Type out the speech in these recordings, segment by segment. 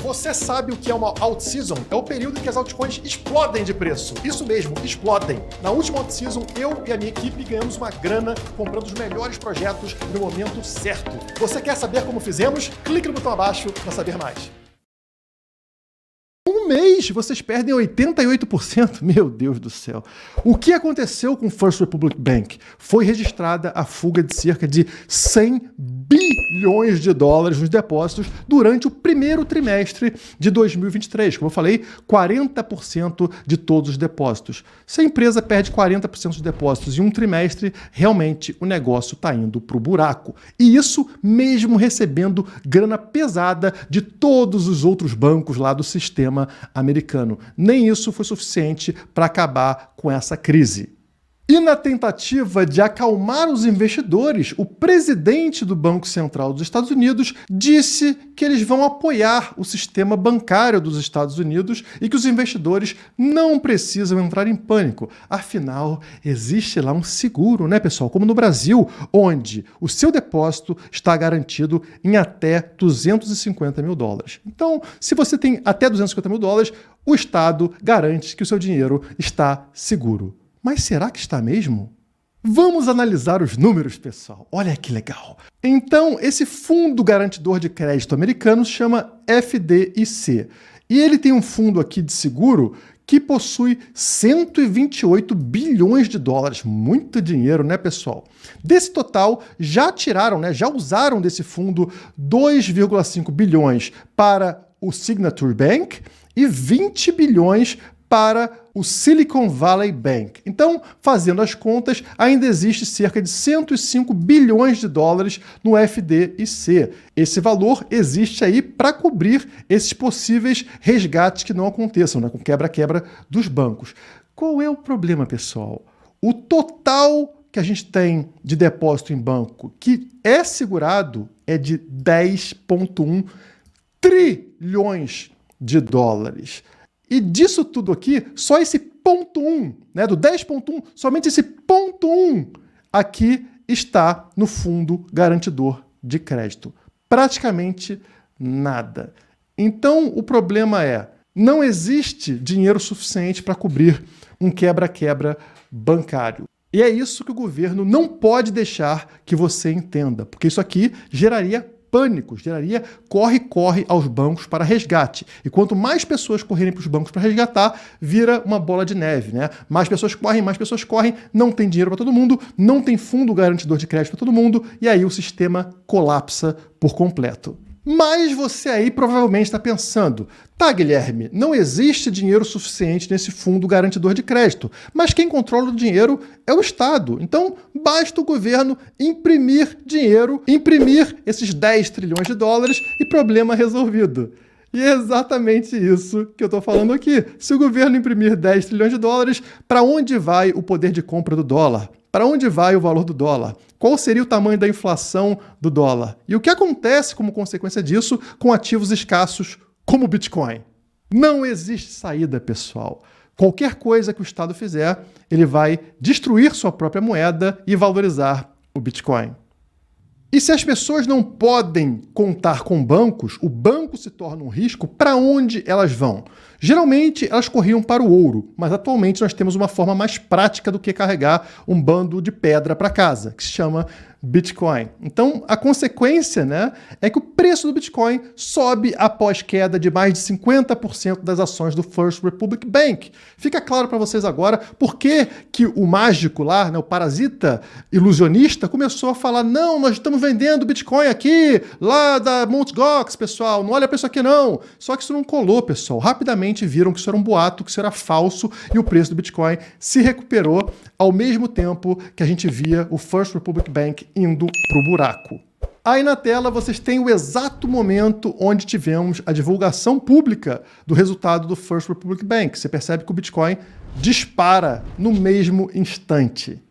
Você sabe o que é uma alt-season? É o período em que as altcoins explodem de preço. Isso mesmo, explodem. Na última alt-season, eu e a minha equipe ganhamos uma grana comprando os melhores projetos no momento certo. Você quer saber como fizemos? Clique no botão abaixo para saber mais. Um mês, vocês perdem 88%. Meu Deus do céu. O que aconteceu com o First Republic Bank? Foi registrada a fuga de cerca de 100 bilhões de dólares nos depósitos durante o primeiro trimestre de 2023. Como eu falei, 40% de todos os depósitos. Se a empresa perde 40% dos depósitos em um trimestre, realmente o negócio está indo para o buraco. E isso mesmo recebendo grana pesada de todos os outros bancos lá do sistema americano. Nem isso foi suficiente para acabar com essa crise. E na tentativa de acalmar os investidores, o presidente do Banco Central dos Estados Unidos disse que eles vão apoiar o sistema bancário dos Estados Unidos e que os investidores não precisam entrar em pânico. Afinal, existe lá um seguro, né, pessoal? Como no Brasil, onde o seu depósito está garantido em até 250 mil dólares. Então, se você tem até 250 mil dólares, o Estado garante que o seu dinheiro está seguro. Mas será que está mesmo? Vamos analisar os números, pessoal. Olha que legal. Então, esse fundo garantidor de crédito americano se chama FDIC. E ele tem um fundo aqui de seguro que possui 128 bilhões de dólares. Muito dinheiro, né, pessoal? Desse total, já tiraram, né, já usaram desse fundo 2,5 bilhões para o Signature Bank e 20 bilhões para o Silicon Valley Bank. Então, fazendo as contas, ainda existe cerca de 105 bilhões de dólares no FDIC. Esse valor existe aí para cobrir esses possíveis resgates que não aconteçam, né, com quebra-quebra dos bancos. Qual é o problema, pessoal? O total que a gente tem de depósito em banco que é segurado é de 10,1 trilhões de dólares. E disso tudo aqui, só esse ponto 1, né, do 10,1, somente esse ponto 1 aqui está no fundo garantidor de crédito. Praticamente nada. Então, o problema é, não existe dinheiro suficiente para cobrir um quebra-quebra bancário. E é isso que o governo não pode deixar que você entenda, porque isso aqui geraria pânico, geraria corre-corre aos bancos para resgate. E quanto mais pessoas correrem para os bancos para resgatar, vira uma bola de neve, né? Mais pessoas correm, não tem dinheiro para todo mundo, não tem fundo garantidor de crédito para todo mundo, e aí o sistema colapsa por completo. Mas você aí provavelmente está pensando, tá, Guilherme, não existe dinheiro suficiente nesse fundo garantidor de crédito, mas quem controla o dinheiro é o Estado. Então, basta o governo imprimir dinheiro, imprimir esses 10 trilhões de dólares e problema resolvido. E é exatamente isso que eu estou falando aqui. Se o governo imprimir 10 trilhões de dólares, para onde vai o poder de compra do dólar? Para onde vai o valor do dólar? Qual seria o tamanho da inflação do dólar? E o que acontece como consequência disso com ativos escassos como o Bitcoin? Não existe saída, pessoal. Qualquer coisa que o Estado fizer, ele vai destruir sua própria moeda e valorizar o Bitcoin. E se as pessoas não podem contar com bancos, o banco se torna um risco, para onde elas vão? Geralmente elas corriam para o ouro, mas atualmente nós temos uma forma mais prática do que carregar um bando de pedra para casa, que se chama Bitcoin. Então, a consequência, né, é que o preço do Bitcoin sobe após queda de mais de 50% das ações do First Republic Bank. Fica claro para vocês agora por que o mágico lá, né, o parasita ilusionista, começou a falar, não, nós estamos vendendo Bitcoin aqui, lá da Mt. Gox, pessoal, não olha para isso aqui não. Só que isso não colou, pessoal. Rapidamente viram que isso era um boato, que isso era falso, e o preço do Bitcoin se recuperou ao mesmo tempo que a gente via o First Republic Bank indo para o buraco. Aí na tela vocês têm o exato momento onde tivemos a divulgação pública do resultado do First Republic Bank. Você percebe que o Bitcoin dispara no mesmo instante.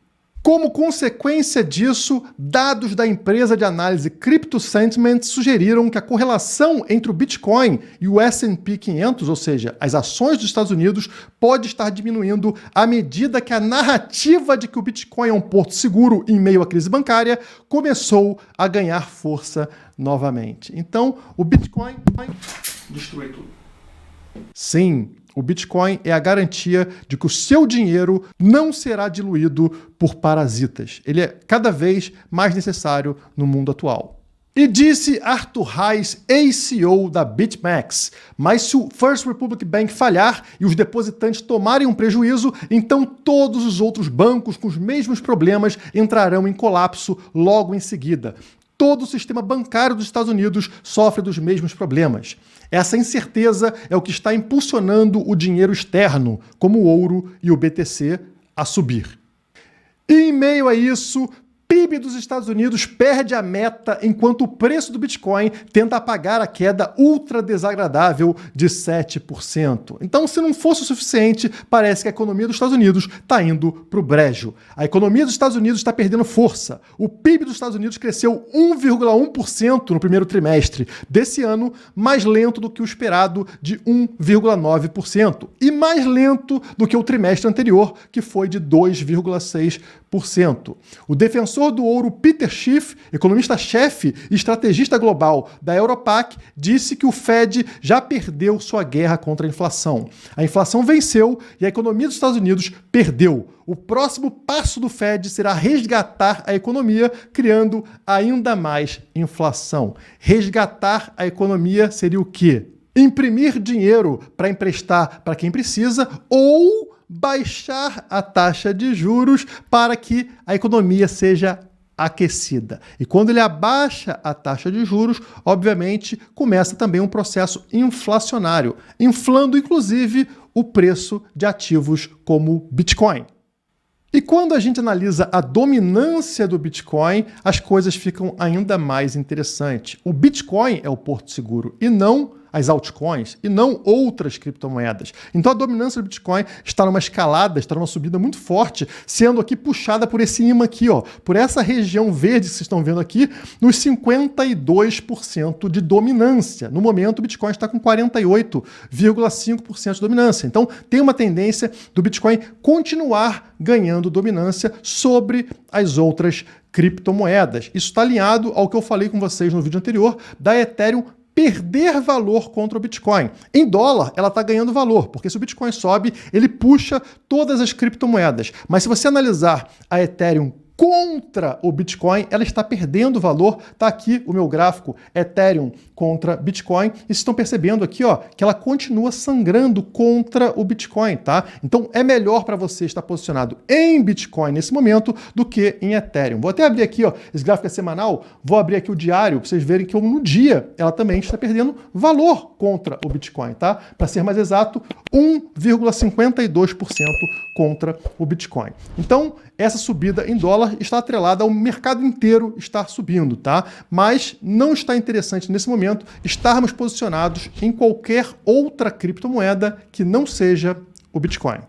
Como consequência disso, dados da empresa de análise Crypto Sentiment sugeriram que a correlação entre o Bitcoin e o S&P 500, ou seja, as ações dos Estados Unidos, pode estar diminuindo à medida que a narrativa de que o Bitcoin é um porto seguro em meio à crise bancária começou a ganhar força novamente. Então, o Bitcoin destrui tudo. Sim, o Bitcoin é a garantia de que o seu dinheiro não será diluído por parasitas. Ele é cada vez mais necessário no mundo atual. E disse Arthur Hayes, ex-CEO da BitMEX, mas se o First Republic Bank falhar e os depositantes tomarem um prejuízo, então todos os outros bancos com os mesmos problemas entrarão em colapso logo em seguida. Todo o sistema bancário dos Estados Unidos sofre dos mesmos problemas. Essa incerteza é o que está impulsionando o dinheiro externo, como o ouro e o BTC, a subir. E em meio a isso, PIB dos Estados Unidos perde a meta enquanto o preço do Bitcoin tenta apagar a queda ultra desagradável de 7%. Então, se não fosse o suficiente, parece que a economia dos Estados Unidos está indo para o brejo. A economia dos Estados Unidos está perdendo força. O PIB dos Estados Unidos cresceu 1,1% no primeiro trimestre desse ano, mais lento do que o esperado de 1,9%, e mais lento do que o trimestre anterior, que foi de 2,6%. O defensor do ouro Peter Schiff, economista-chefe e estrategista global da Europac, disse que o Fed já perdeu sua guerra contra a inflação. A inflação venceu e a economia dos Estados Unidos perdeu. O próximo passo do Fed será resgatar a economia, criando ainda mais inflação. Resgatar a economia seria o quê? Imprimir dinheiro para emprestar para quem precisa ou baixar a taxa de juros para que a economia seja aquecida. E quando ele abaixa a taxa de juros, obviamente, começa também um processo inflacionário, inflando inclusive o preço de ativos como Bitcoin. E quando a gente analisa a dominância do Bitcoin, as coisas ficam ainda mais interessantes. O Bitcoin é o porto seguro e não as altcoins e não outras criptomoedas. Então a dominância do Bitcoin está numa escalada, está numa subida muito forte, sendo aqui puxada por esse imã aqui, ó, por essa região verde que vocês estão vendo aqui, nos 52% de dominância. No momento, o Bitcoin está com 48,5% de dominância. Então tem uma tendência do Bitcoin continuar ganhando dominância sobre as outras criptomoedas. Isso está alinhado ao que eu falei com vocês no vídeo anterior da Ethereum perder valor contra o Bitcoin. Em dólar, ela está ganhando valor, porque se o Bitcoin sobe, ele puxa todas as criptomoedas. Mas se você analisar a Ethereum contra o Bitcoin, ela está perdendo valor. Está aqui o meu gráfico Ethereum contra Bitcoin. E vocês estão percebendo aqui, ó, que ela continua sangrando contra o Bitcoin, tá? Então é melhor para você estar posicionado em Bitcoin nesse momento do que em Ethereum. Vou até abrir aqui, ó, esse gráfico é semanal. Vou abrir aqui o diário para vocês verem que no dia ela também está perdendo valor contra o Bitcoin, tá? Para ser mais exato, 1,52% contra o Bitcoin. Então, essa subida em dólar está atrelada ao mercado inteiro estar subindo, tá? Mas não está interessante nesse momento estarmos posicionados em qualquer outra criptomoeda que não seja o Bitcoin.